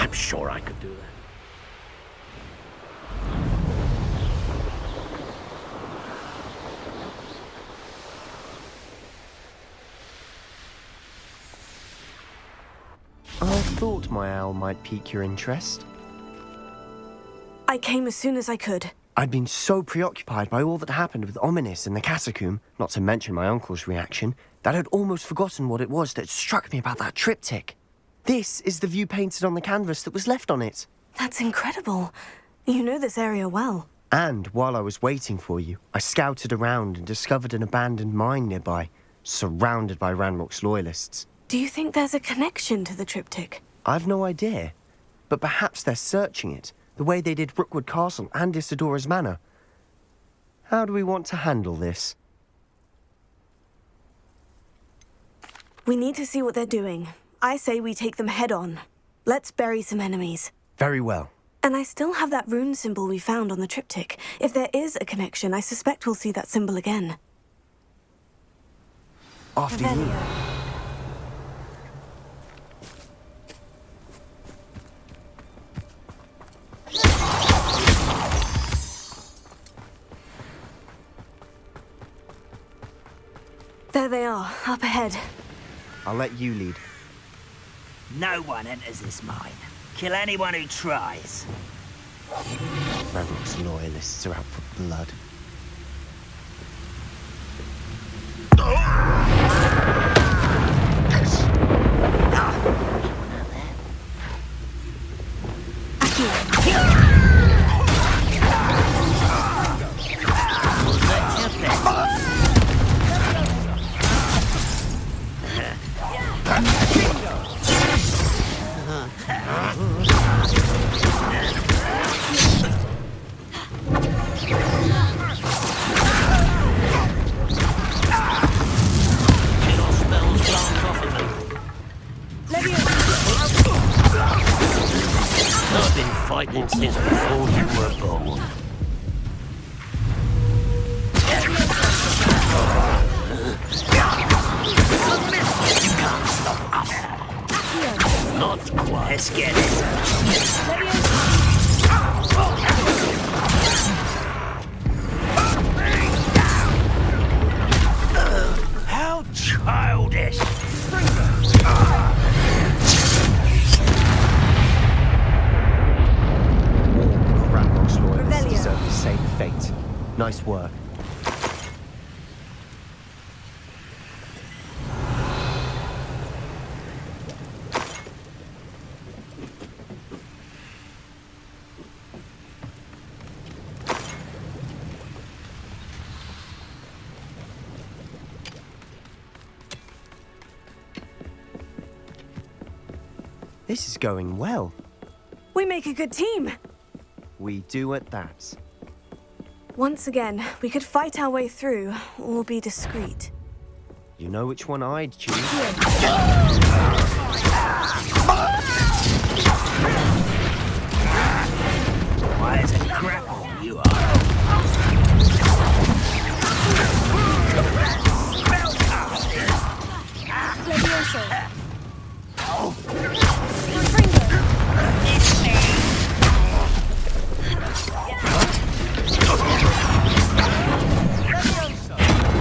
I'm sure I could do that. I thought my owl might pique your interest. I came as soon as I could. I'd been so preoccupied by all that happened with Ominis and the catacomb, not to mention my uncle's reaction, that I'd almost forgotten what it was that struck me about that triptych. This is the view painted on the canvas that was left on it. That's incredible. You know this area well. And while I was waiting for you, I scouted around and discovered an abandoned mine nearby, surrounded by Ranrock's loyalists. Do you think there's a connection to the triptych? I've no idea, but perhaps they're searching it, the way they did Rookwood Castle and Isidora's Manor. How do we want to handle this? We need to see what they're doing. I say we take them head on. Let's bury some enemies. Very well. And I still have that rune symbol we found on the triptych. If there is a connection, I suspect we'll see that symbol again. After you. There they are, up ahead. I'll let you lead. No one enters this mine. Kill anyone who tries. Ranrock's loyalists are out for blood. I've been fighting since before you were born. Not quite. Let's get it. How childish! Ranrock's loyalists deserve the same fate. Nice work. This is going well. We make a good team. We do at that. Once again, we could fight our way through, or be discreet. You know which one I'd choose. Why is it grapple you are?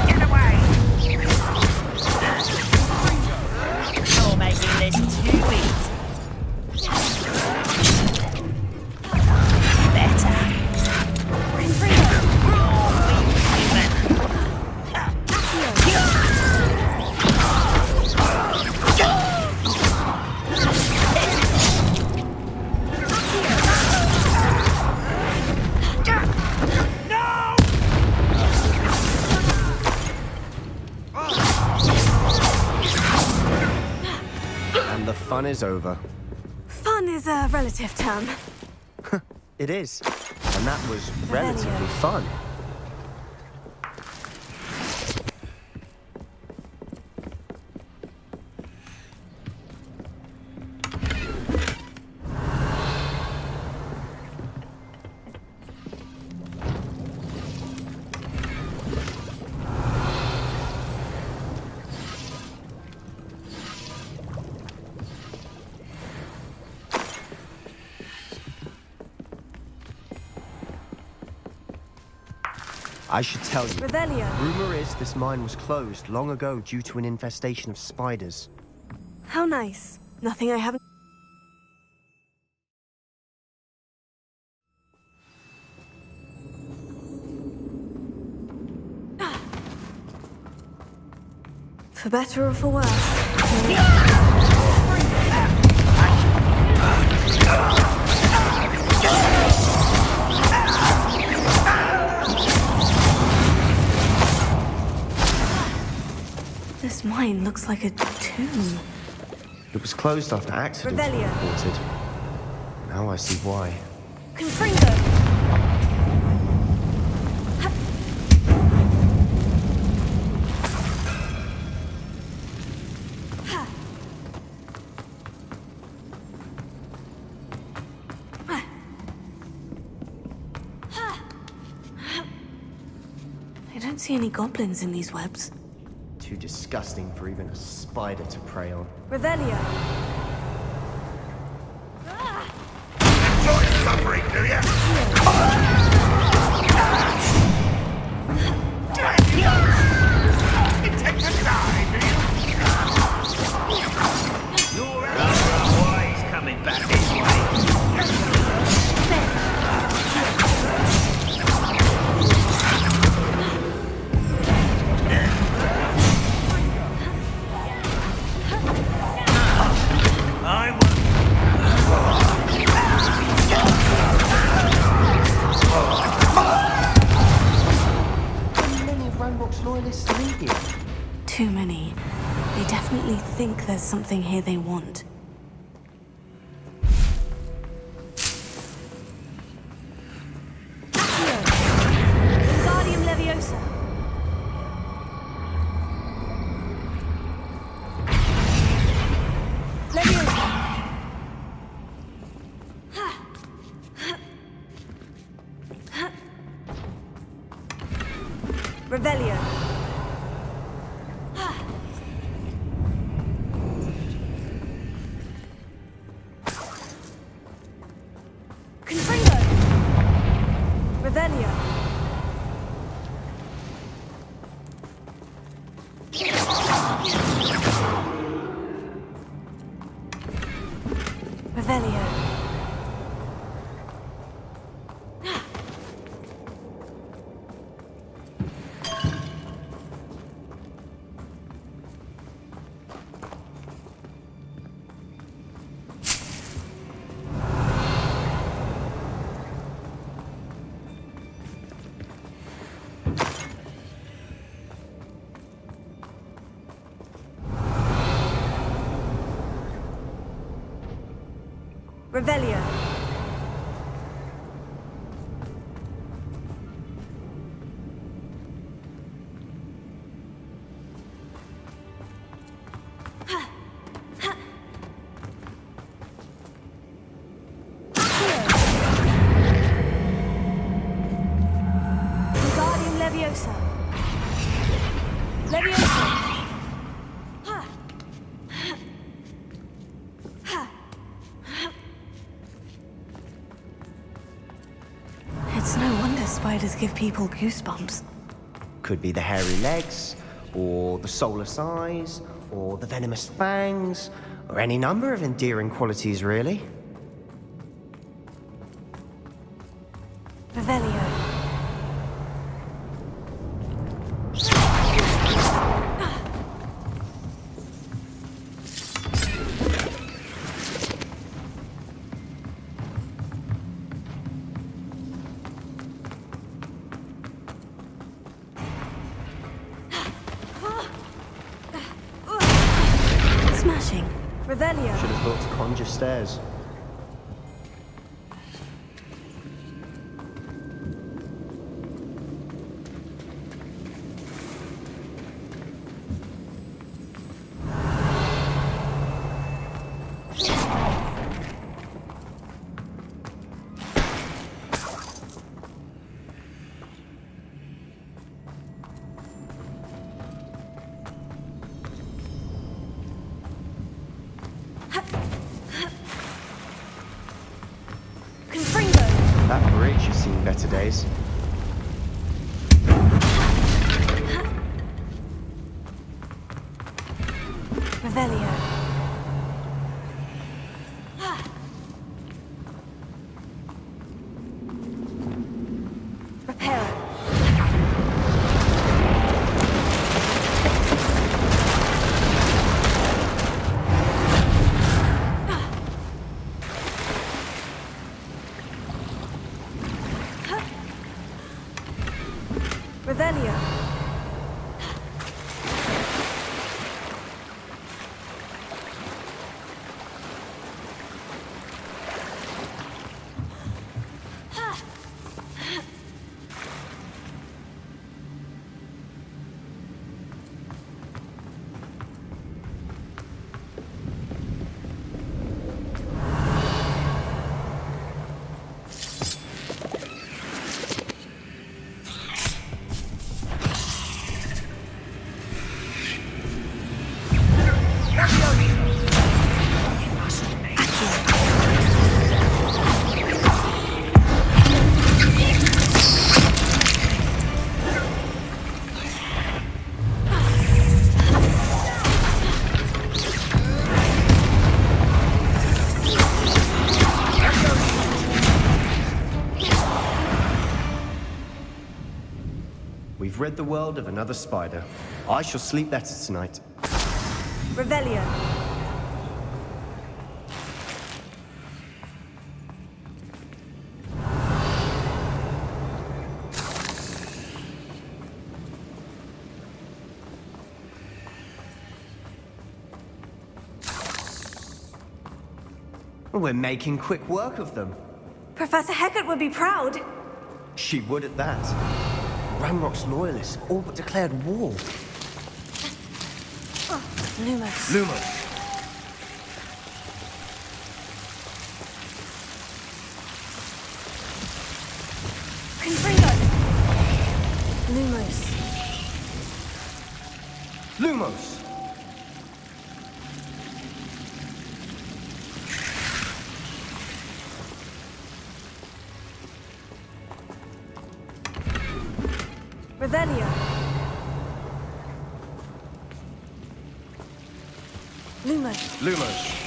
Get away! You're making this too easy. Better. And the fun is over. Fun is a relative term. It is. And that was relatively fun. I should tell you. Revelio. Rumor is this mine was closed long ago due to an infestation of spiders. How nice. Nothing I haven't... For better or for worse. This mine looks like a tomb. It was closed after accidents were Revelio. reported. Now I see why. Confringo! I don't see any goblins in these webs. Too disgusting for even a spider to prey on. Revelio. Enjoy suffering, do ya? It takes a time, do you? You're out. Why he's coming back this way? I How many of Ranrock's loyalists leave here? Too many. They definitely think there's something here they want. Wingardium Leviosa. Leviosa. Revelio. Confringo. Revelio. Revelio. Revelio. Wingardium Leviosa. Leviosa. It's no wonder spiders give people goosebumps. Could be the hairy legs, or the soulless eyes, or the venomous fangs, or any number of endearing qualities, really. Revelio. Smashing. Revelio. Should have thought to conjure stairs. Confringo. That bridge has seen better days. rid the world of another spider. I shall sleep better tonight. Revelio. We're making quick work of them. Professor Hecat would be proud. She would at that. Ranrock's loyalists have all but declared war. Lumos. Lumos. Confringo. Lumos. Lumos! Revelio. Lumos. Lumos.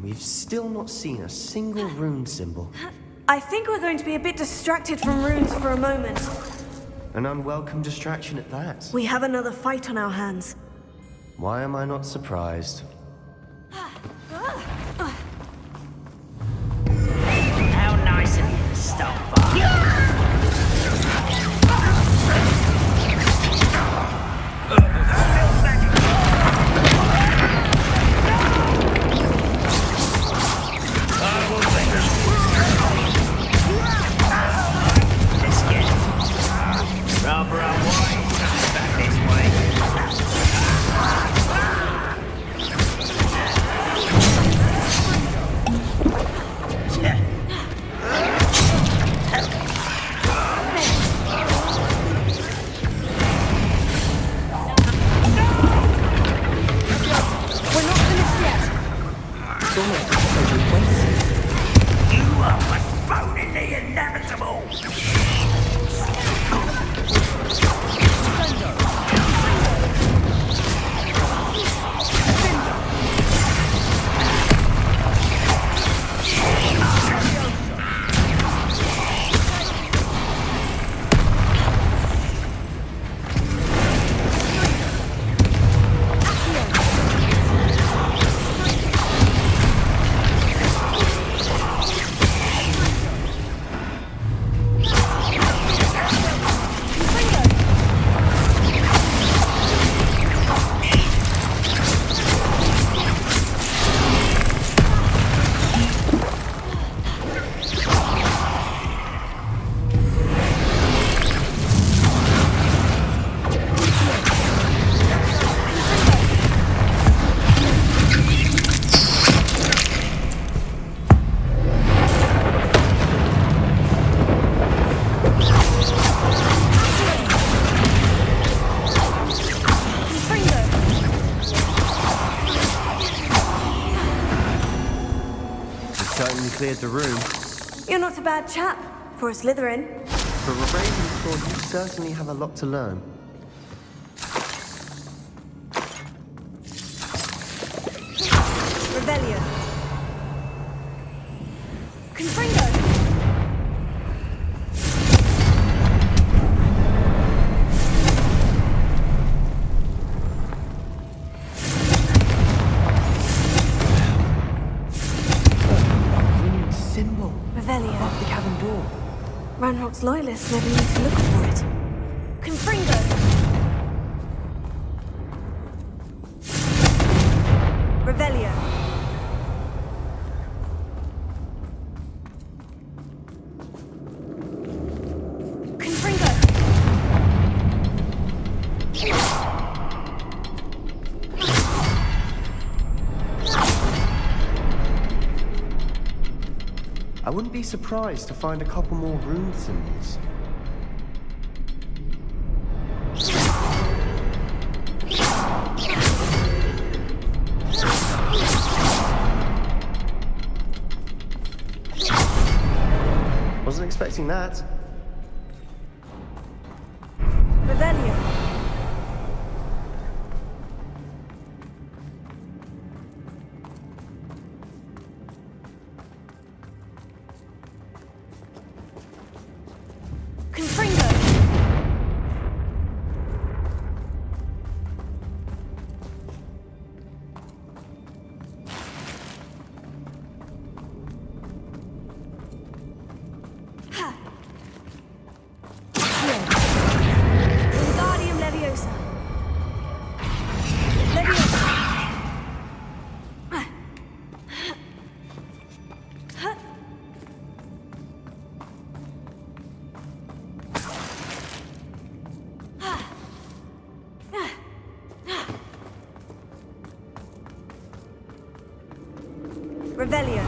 We've still not seen a single rune symbol. I think we're going to be a bit distracted from runes for a moment. An unwelcome distraction at that. We have another fight on our hands. Why am I not surprised? How nice of you to stop by. Cleared the room. You're not a bad chap for a Slytherin. For a Ravenclaw, you certainly have a lot to learn. Revelio. Confringo. Ranrock's loyalists never need to look for it. Confringo! Revelio. Confringo! I wouldn't be surprised to find a couple more rune symbols. expecting that. Revelio. Confringo. Wingardium Leviosa. Leviosa. Revelio.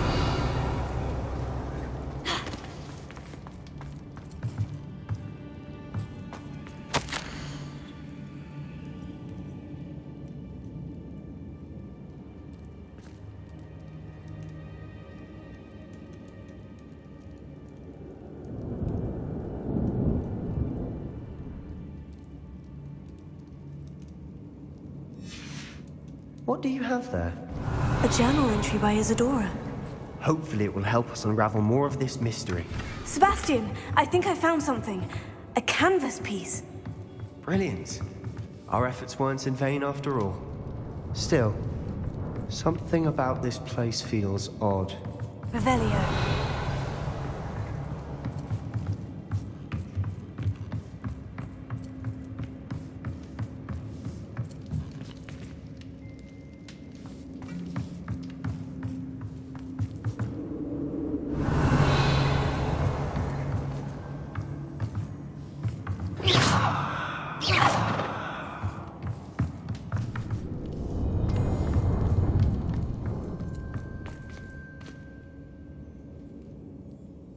What do you have there? A journal entry by Isadora. Hopefully it will help us unravel more of this mystery. Sebastian, I think I found something. A canvas piece. Brilliant. Our efforts weren't in vain after all. Still, something about this place feels odd. Revelio.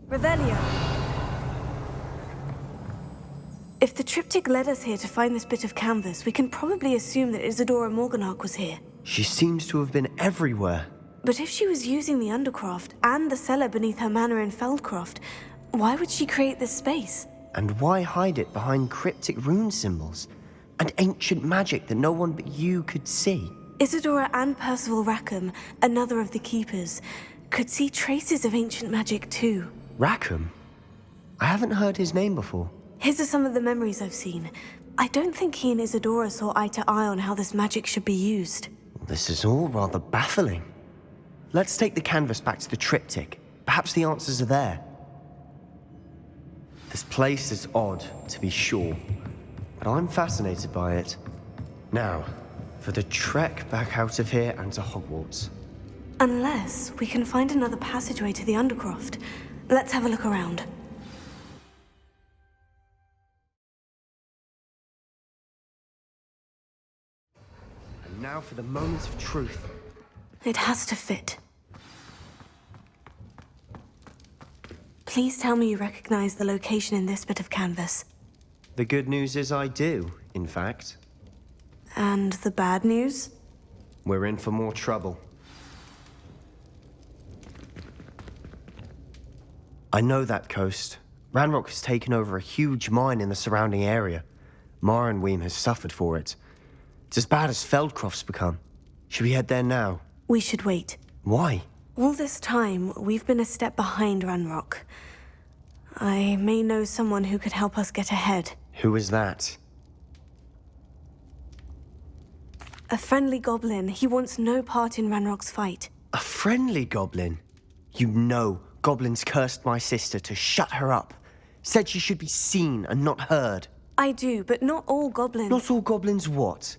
Revelio. If the triptych led us here to find this bit of canvas, we can probably assume that Isadora Morganach was here. She seems to have been everywhere. But if she was using the Undercroft and the cellar beneath her manor in Feldcroft, why would she create this space? And why hide it behind cryptic rune symbols? And ancient magic that no one but you could see? Isadora and Percival Rackham, another of the Keepers, could see traces of ancient magic too. Rackham? I haven't heard his name before. His are some of the memories I've seen. I don't think he and Isadora saw eye to eye on how this magic should be used. This is all rather baffling. Let's take the canvas back to the triptych. Perhaps the answers are there. This place is odd, to be sure, but I'm fascinated by it. Now, for the trek back out of here and to Hogwarts. Unless we can find another passageway to the Undercroft. Let's have a look around. And now for the moment of truth. It has to fit. Please tell me you recognize the location in this bit of canvas. The good news is I do, in fact. And the bad news? We're in for more trouble. I know that coast. Ranrock has taken over a huge mine in the surrounding area. Marrenweem has suffered for it. It's as bad as Feldcroft's become. Should we head there now? We should wait. Why? All this time, we've been a step behind Ranrock. I may know someone who could help us get ahead. Who is that? A friendly goblin. He wants no part in Ranrock's fight. A friendly goblin? You know goblins cursed my sister to shut her up. Said she should be seen and not heard. I do, but not all goblins. Not all goblins what?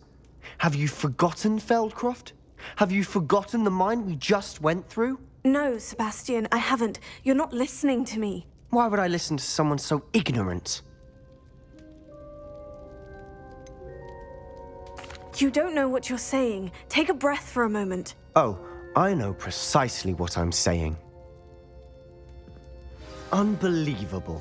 Have you forgotten Feldcroft? Have you forgotten the mine we just went through? No, Sebastian, I haven't. You're not listening to me. Why would I listen to someone so ignorant? You don't know what you're saying. Take a breath for a moment. Oh, I know precisely what I'm saying. Unbelievable.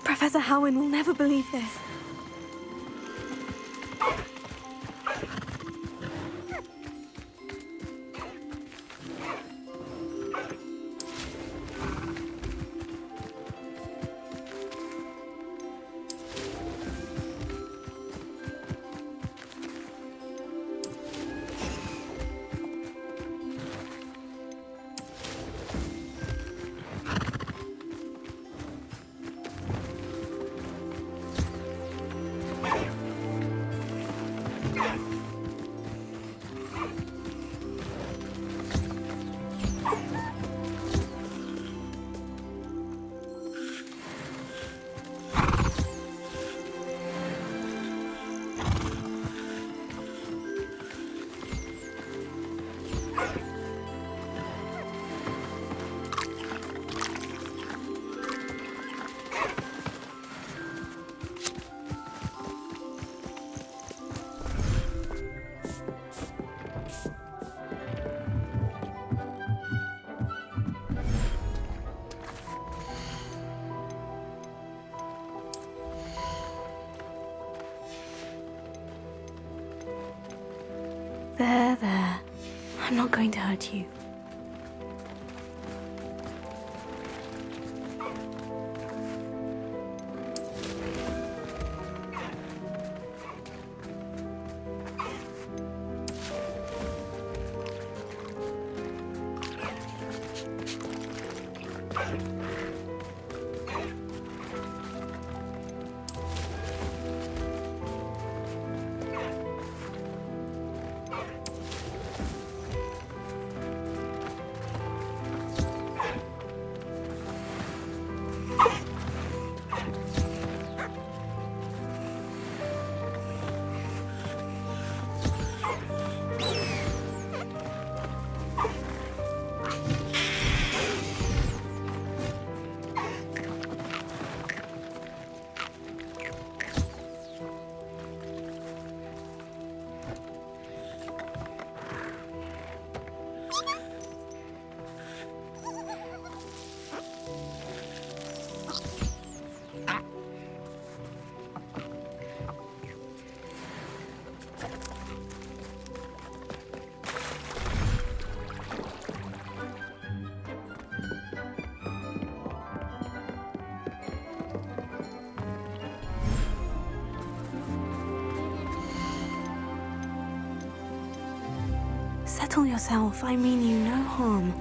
Professor Howin will never believe this. There. I'm not going to hurt you. Settle yourself. I mean you no harm.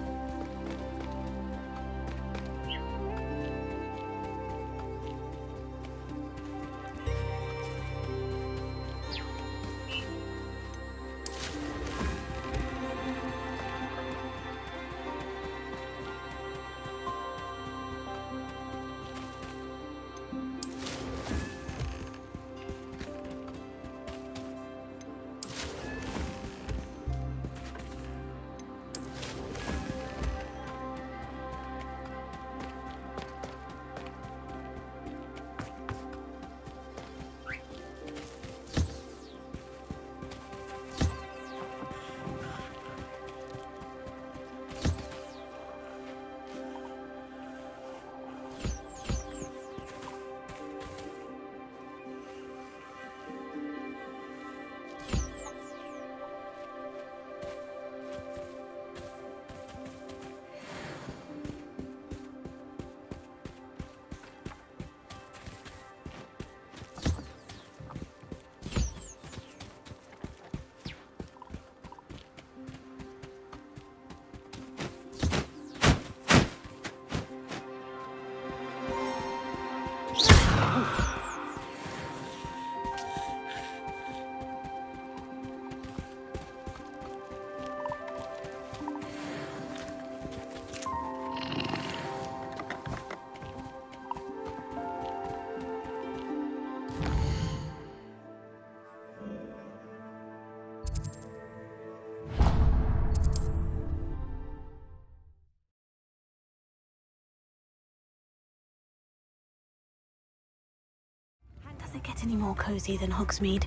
Does it get any more cozy than Hogsmeade?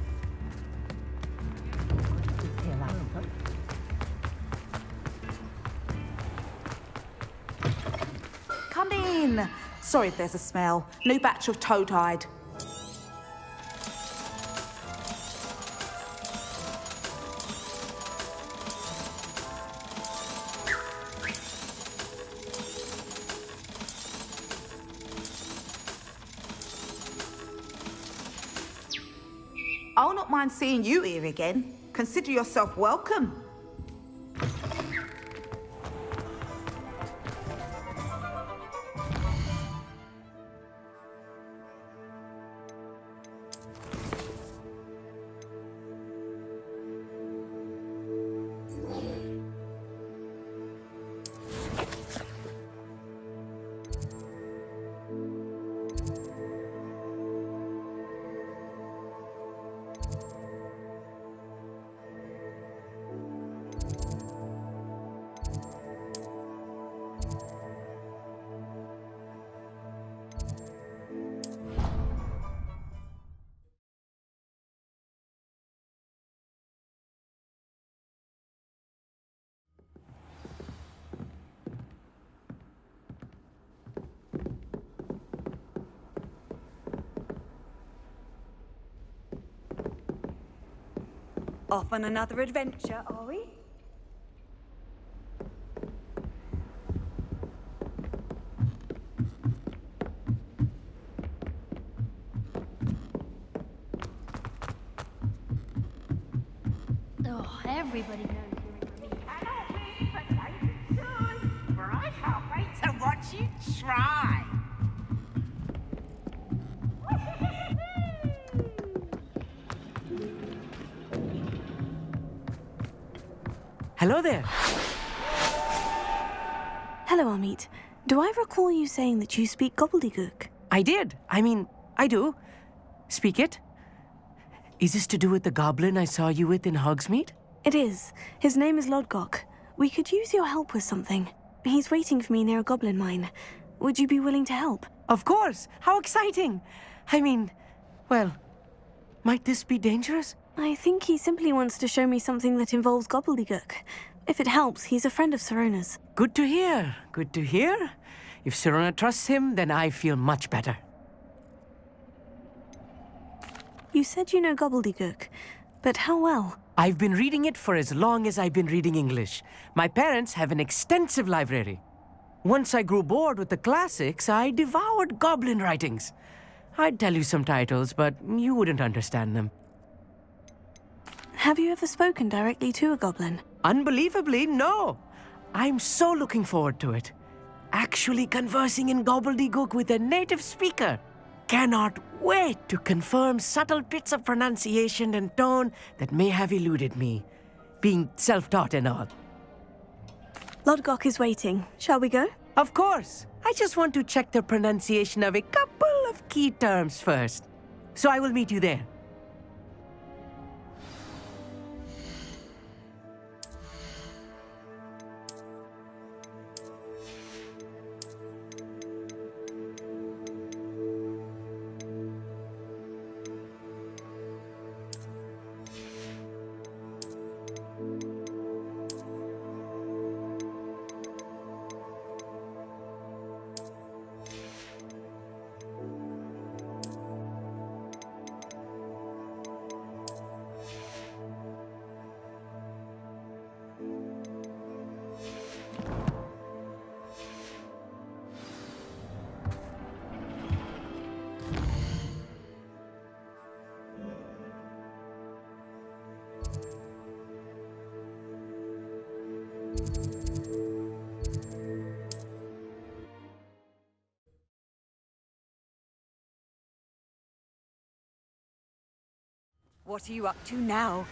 Come in. Sorry if there's a smell. New batch of toad-hide. I'll not mind seeing you here again. Consider yourself welcome. Off on another adventure, are we? Oh, everybody knows you're in the Cannot be potato soon, for I can't wait to watch you try. Hello there. Hello, Amit. Do I recall you saying that you speak Gobbledegook? I did. I do. Speak it. Is this to do with the goblin I saw you with in Hogsmeade? It is. His name is Lodgok. We could use your help with something. He's waiting for me near a goblin mine. Would you be willing to help? Of course. How exciting. Well, might this be dangerous? I think he simply wants to show me something that involves Gobbledegook. If it helps, he's a friend of Sirona's. Good to hear. Good to hear. If Sirona trusts him, then I feel much better. You said you know Gobbledegook, but how well? I've been reading it for as long as I've been reading English. My parents have an extensive library. Once I grew bored with the classics, I devoured goblin writings. I'd tell you some titles, but you wouldn't understand them. Have you ever spoken directly to a goblin? Unbelievably, no. I'm so looking forward to it. Actually conversing in Gobbledegook with a native speaker. Cannot wait to confirm subtle bits of pronunciation and tone that may have eluded me, being self-taught and all. Lodgok is waiting. Shall we go? Of course. I just want to check the pronunciation of a couple of key terms first. So I will meet you there. What are you up to now?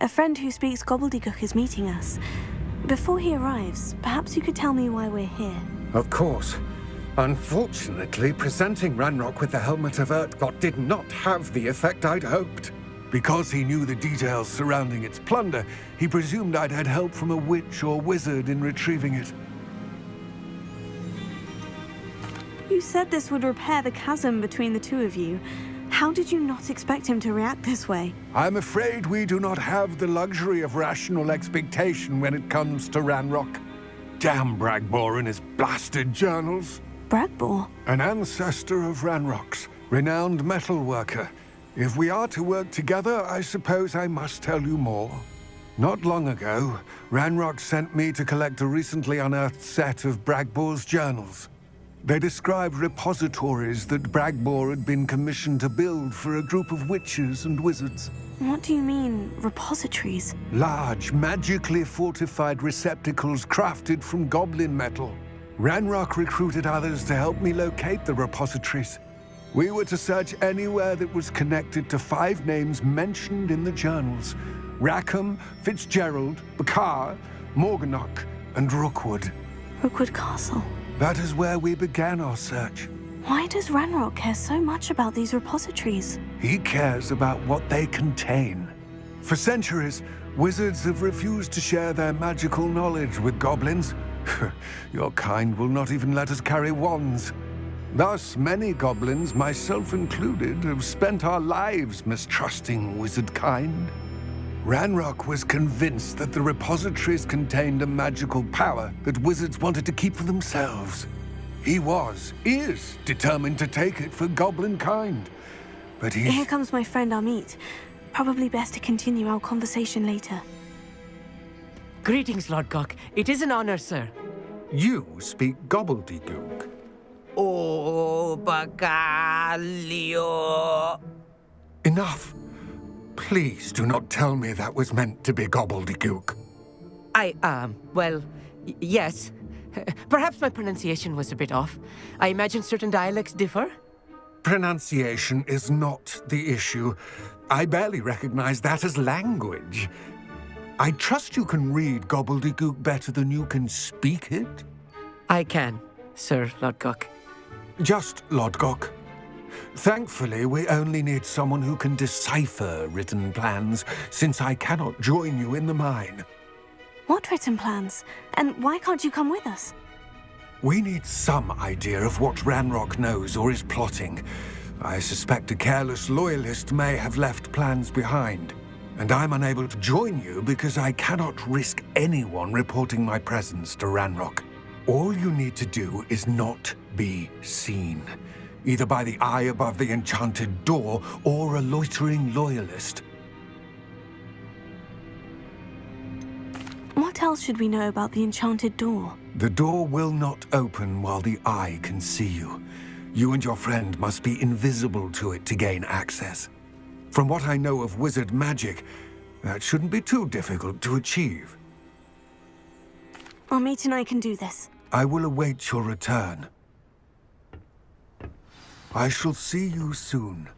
A friend who speaks Gobbledegook is meeting us. Before he arrives, perhaps you could tell me why we're here. Of course. Unfortunately, presenting Ranrock with the Helmet of Urtkot did not have the effect I'd hoped. Because he knew the details surrounding its plunder, he presumed I'd had help from a witch or wizard in retrieving it. You said this would repair the chasm between the two of you. How did you not expect him to react this way? I'm afraid we do not have the luxury of rational expectation when it comes to Ranrock. Damn Bragbor and his blasted journals. Bragbor? An ancestor of Ranrock's, renowned metalworker. If we are to work together, I suppose I must tell you more. Not long ago, Ranrock sent me to collect a recently unearthed set of Bragbor's journals. They described repositories that Bragbor had been commissioned to build for a group of witches and wizards. What do you mean, repositories? Large, magically fortified receptacles crafted from goblin metal. Ranrock recruited others to help me locate the repositories. We were to search anywhere that was connected to 5 names mentioned in the journals: Rackham, Fitzgerald, Bakar, Morganach, and Rookwood. Rookwood Castle. That is where we began our search. Why does Ranrock care so much about these repositories? He cares about what they contain. For centuries, wizards have refused to share their magical knowledge with goblins. Your kind will not even let us carry wands. Thus, many goblins, myself included, have spent our lives mistrusting wizard kind. Ranrock was convinced that the repositories contained a magical power that wizards wanted to keep for themselves. He is determined to take it for goblin kind. But Here comes my friend Amit. Probably best to continue our conversation later. Greetings, Lodgok. It is an honor, sir. You speak Gobbledegook. Oh, Bagalio. Enough. Please do not tell me that was meant to be Gobbledegook. Well, yes. Perhaps my pronunciation was a bit off. I imagine certain dialects differ. Pronunciation is not the issue. I barely recognize that as language. I trust you can read Gobbledegook better than you can speak it? I can, Sir Lodgok. Just Lodgok. Thankfully, we only need someone who can decipher written plans, since I cannot join you in the mine. What written plans? And why can't you come with us? We need some idea of what Ranrock knows or is plotting. I suspect a careless loyalist may have left plans behind. And I'm unable to join you because I cannot risk anyone reporting my presence to Ranrock. All you need to do is not be seen, either by the eye above the enchanted door or a loitering loyalist. What else should we know about the enchanted door? The door will not open while the eye can see you. You and your friend must be invisible to it to gain access. From what I know of wizard magic, that shouldn't be too difficult to achieve. Amit and I can do this. I will await your return. I shall see you soon.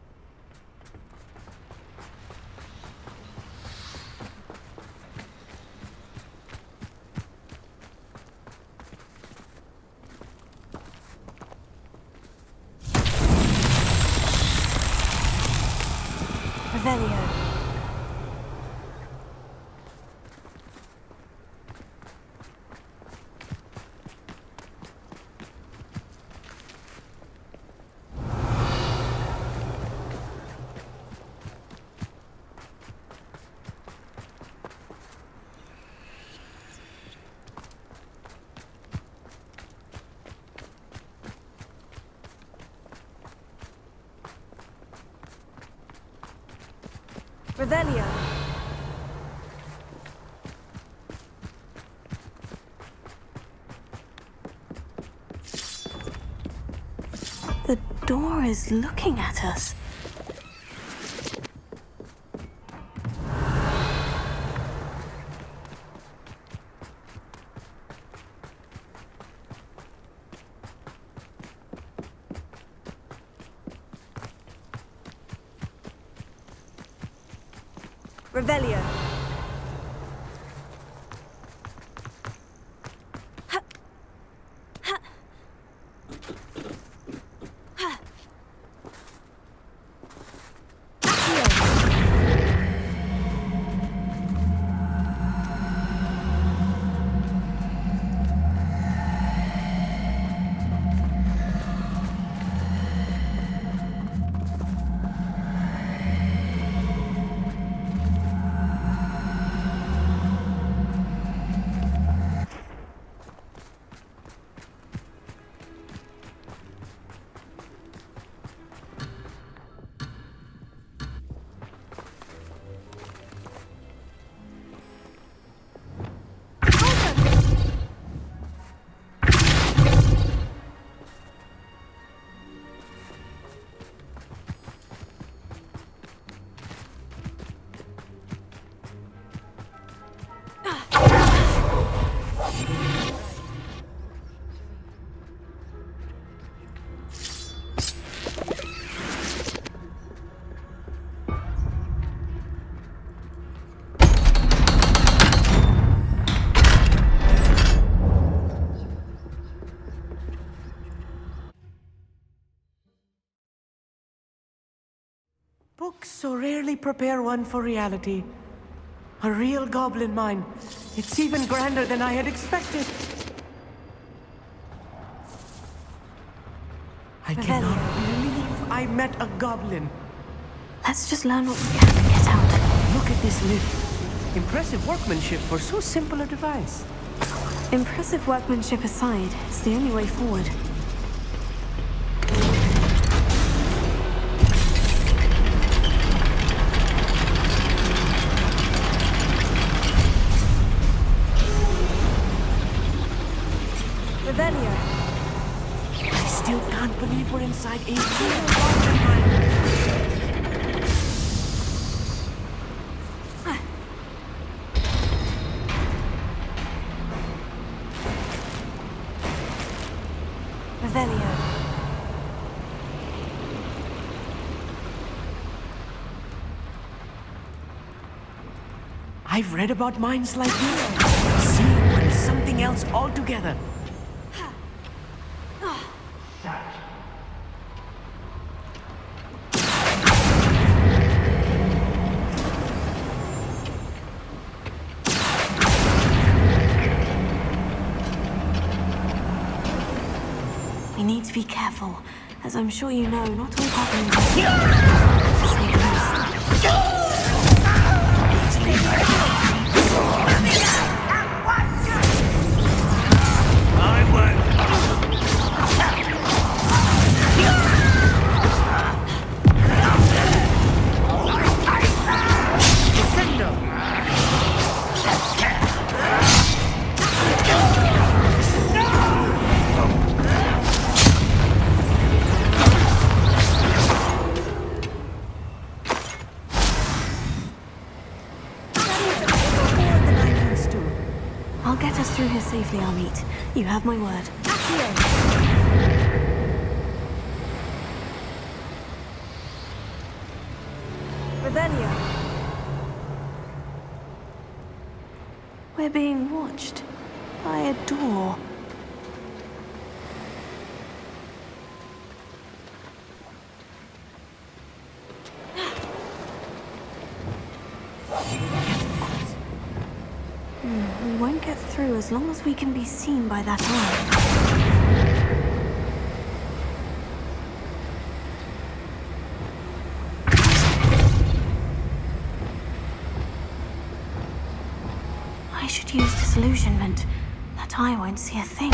Revelio. Revelio. The door is looking at us. Revelio. Books so rarely prepare one for reality. A real goblin mine. It's even grander than I had expected. I cannot believe I met a goblin. Let's just learn what we can and get out. Look at this lift. Impressive workmanship for so simple a device. Impressive workmanship aside, it's the only way forward. Revelio. I still can't believe we're inside a real goblin mine. Revelio. I've read about mines like this. Seeing one is something else altogether. We need to be careful. As I'm sure you know, not all goblins are snakes. I'll get us through here safely, Amit. You have my word. Revelio. We're being watched by a door. We won't get through as long as we can be seen by that eye. I should use disillusionment. That eye won't see a thing.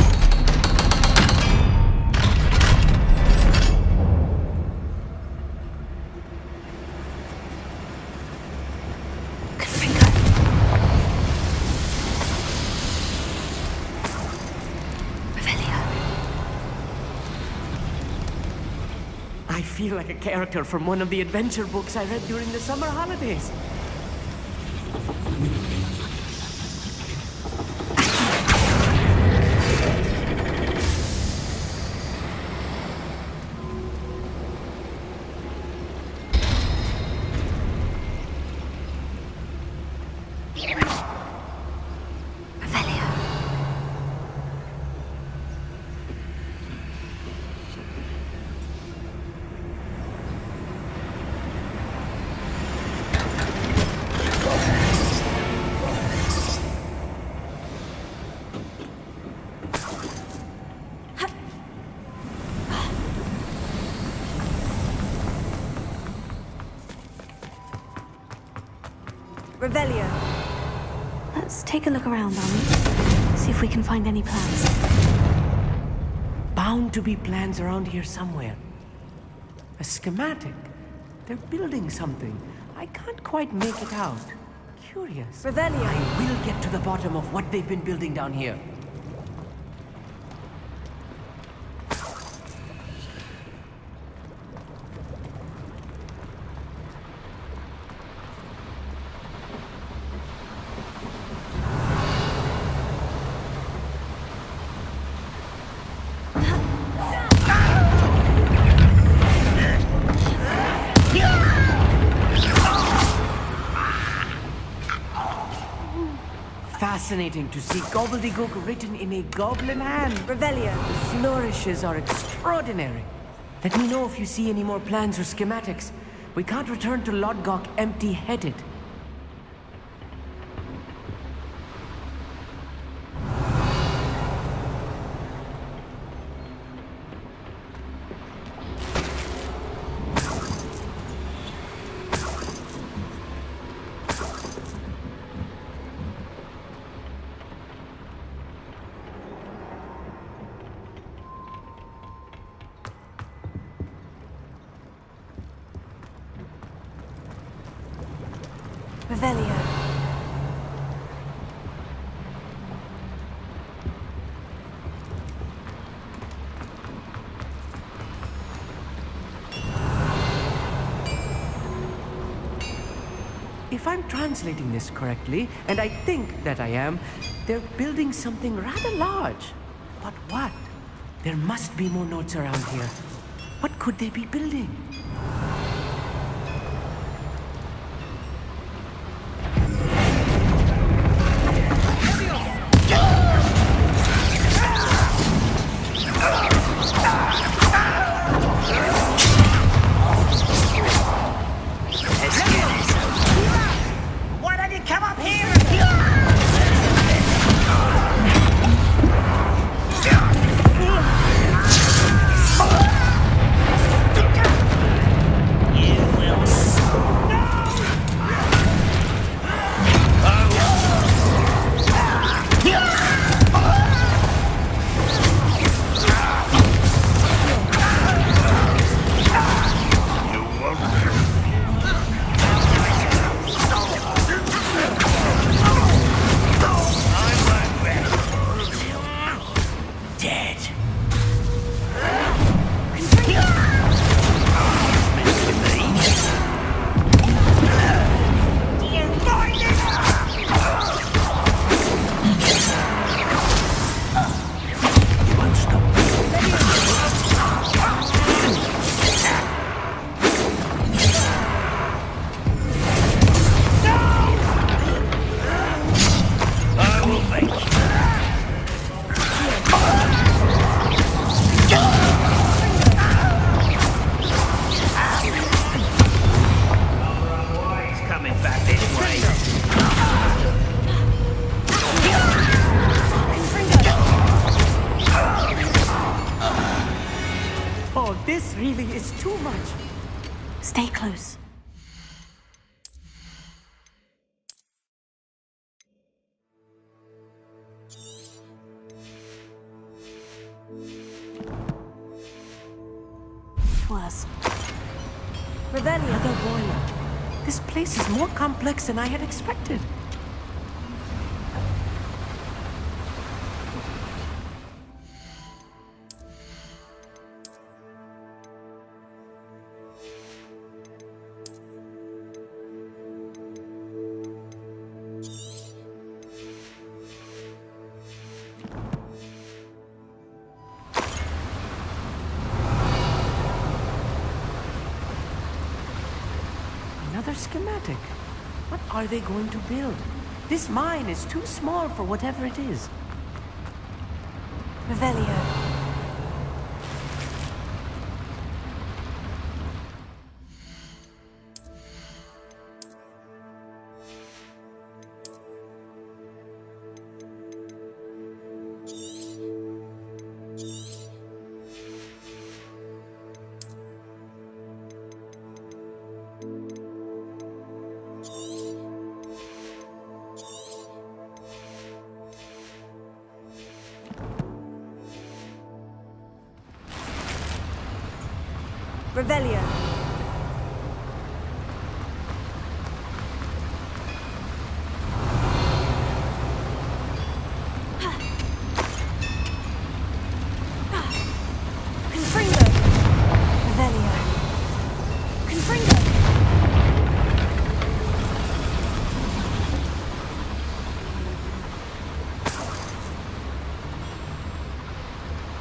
I feel like a character from one of the adventure books I read during the summer holidays. Revelio. Let's take a look around, Army. See if we can find any plans. Bound to be plans around here somewhere. A schematic. They're building something. I can't quite make it out. Curious. Revelio. I will get to the bottom of what they've been building down here. Fascinating to see Gobbledegook written in a goblin hand. Revelio. The flourishes are extraordinary. Let me know if you see any more plans or schematics. We can't return to Lodgok empty-headed. Revelio. If I'm translating this correctly, and I think that I am, they're building something rather large. But what? There must be more notes around here. What could they be building? Why don't you come up here? This really is too much. Stay close. Worse. Revelio. Another boiler. This place is more complex than I had expected. Another schematic. What are they going to build? This mine is too small for whatever it is. Revelio. Revelio. Confringo. Revelio. Confringo.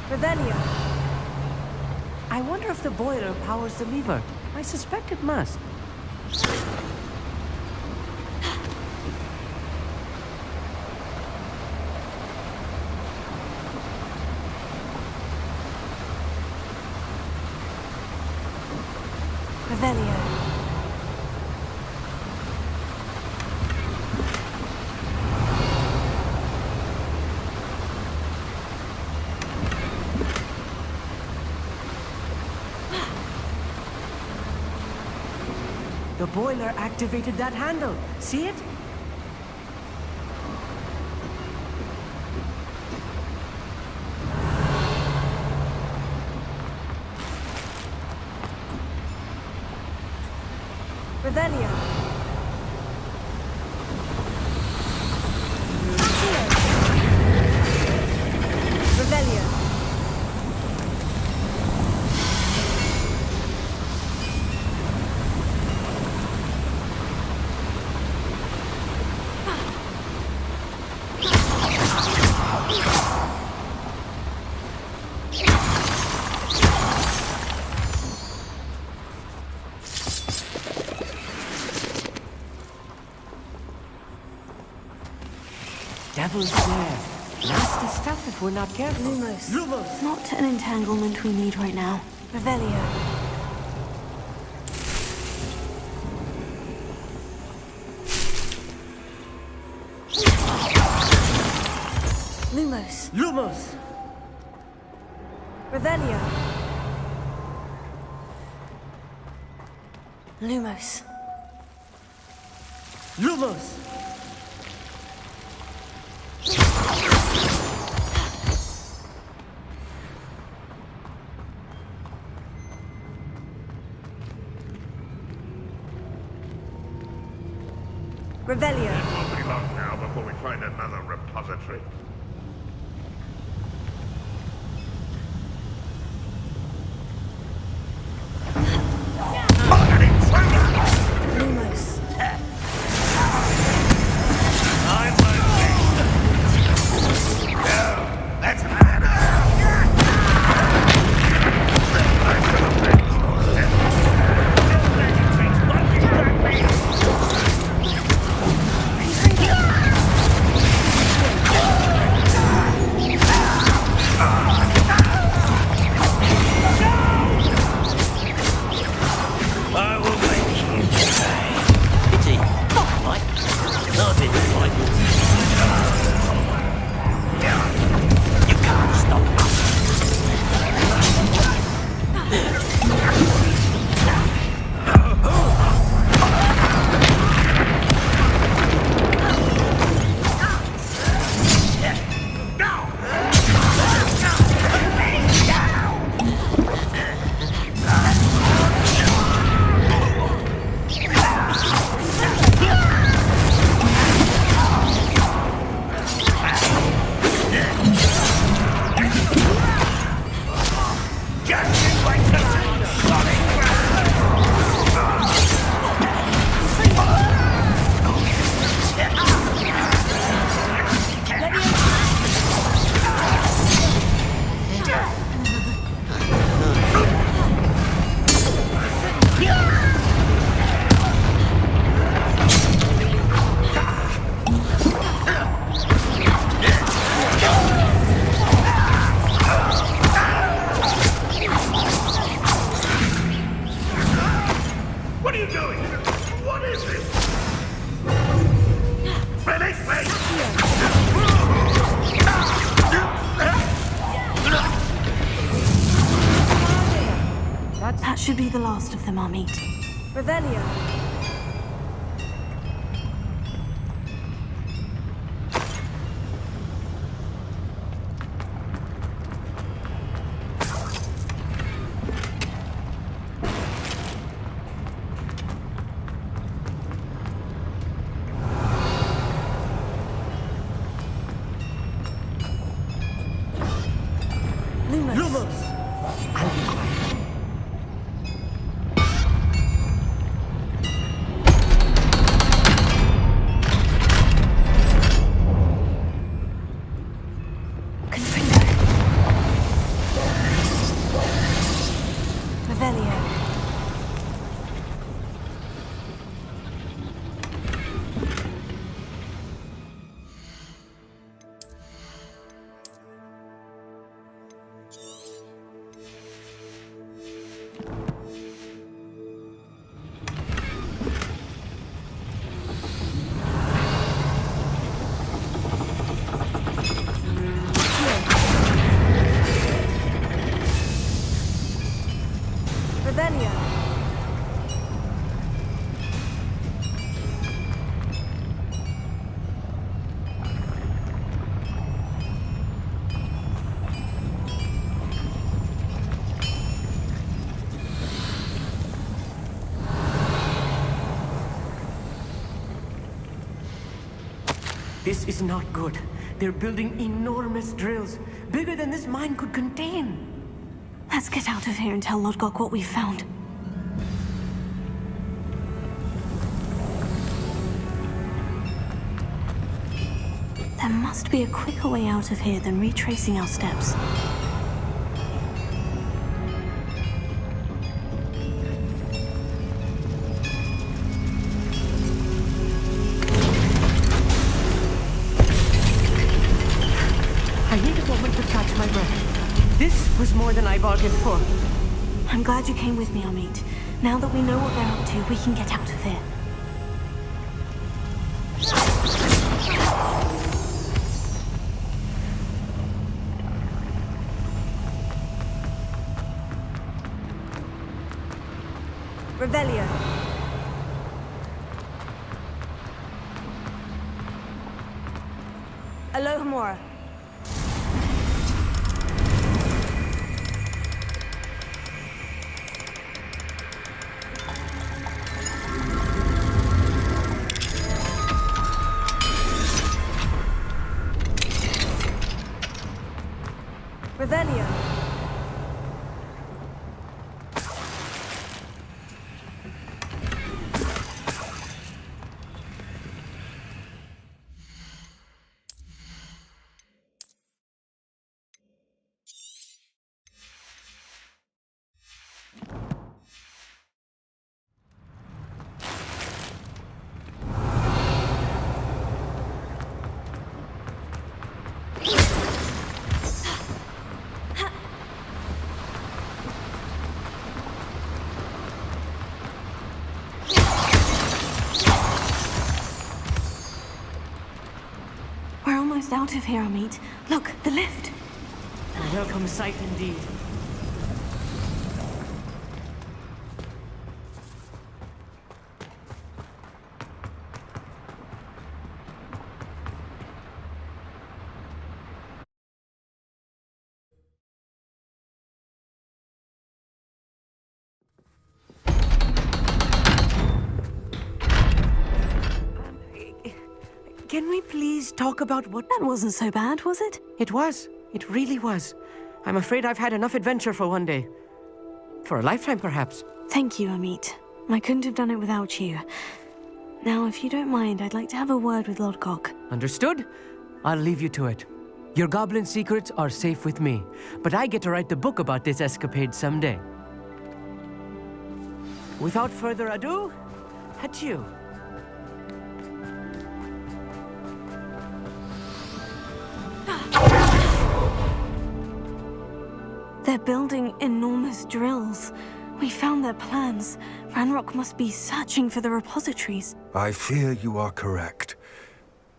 Revelio. I wonder if the boiler powers the lever. I suspect it must. Revelio. The boiler activated that handle. See it? Revelio. Revelio. Devil's Snare. Nasty stuff if we're not careful. Lumos. Lumos! Not an entanglement we need right now. Revelio. Lumos. Lumos! Revelio. Lumos. Lumos! Revelio. It won't be long now before we find another repository. Lumos. That's I will make you pay. Pity. Not right. I didn't fight you. You can't stop us. What are you doing? What is this? Release me! That should be the last of them, Amit. Revelio. This is not good. They're building enormous drills, bigger than this mine could contain. Let's get out of here and tell Lodgok what we found. There must be a quicker way out of here than retracing our steps. I need a moment to catch my breath. This was more than I bargained for. I'm glad you came with me, Amit. Now that we know what they're up to, we can get out of here. Revelio. Alohomora. Revelio. We're almost out of here, Amit. Look, the lift. A welcome sight indeed. Can we please talk about what... That wasn't so bad, was it? It was. It really was. I'm afraid I've had enough adventure for one day. For a lifetime, perhaps. Thank you, Amit. I couldn't have done it without you. Now, if you don't mind, I'd like to have a word with Lodgok. Understood? I'll leave you to it. Your goblin secrets are safe with me, but I get to write the book about this escapade someday. Without further ado, adieu. They're building enormous drills. We found their plans. Ranrock must be searching for the repositories. I fear you are correct.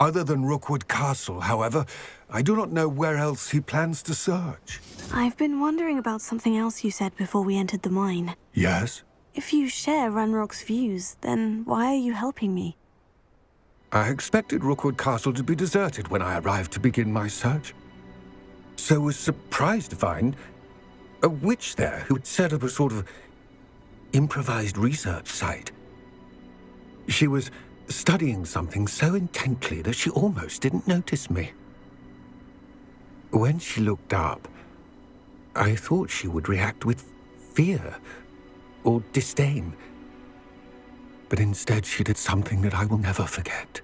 Other than Rookwood Castle, however, I do not know where else he plans to search. I've been wondering about something else you said before we entered the mine. Yes? If you share Ranrock's views, then why are you helping me? I expected Rookwood Castle to be deserted when I arrived to begin my search. So was surprised to find a witch there who had set up a sort of improvised research site. She was studying something so intently that she almost didn't notice me. When she looked up, I thought she would react with fear or disdain. But instead she did something that I will never forget.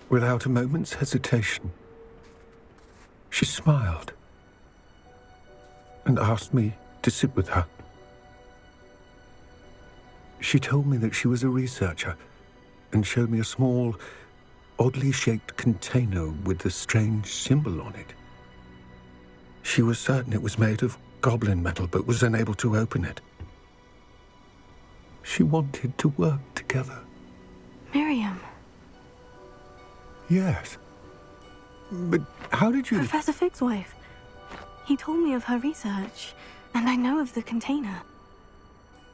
Without a moment's hesitation, she smiled and asked me to sit with her. She told me that she was a researcher and showed me a small, oddly shaped container with a strange symbol on it. She was certain it was made of goblin metal, but was unable to open it. She wanted to work together. Miriam. Yes. But how did you... Professor Fig's wife. He told me of her research, and I know of the container.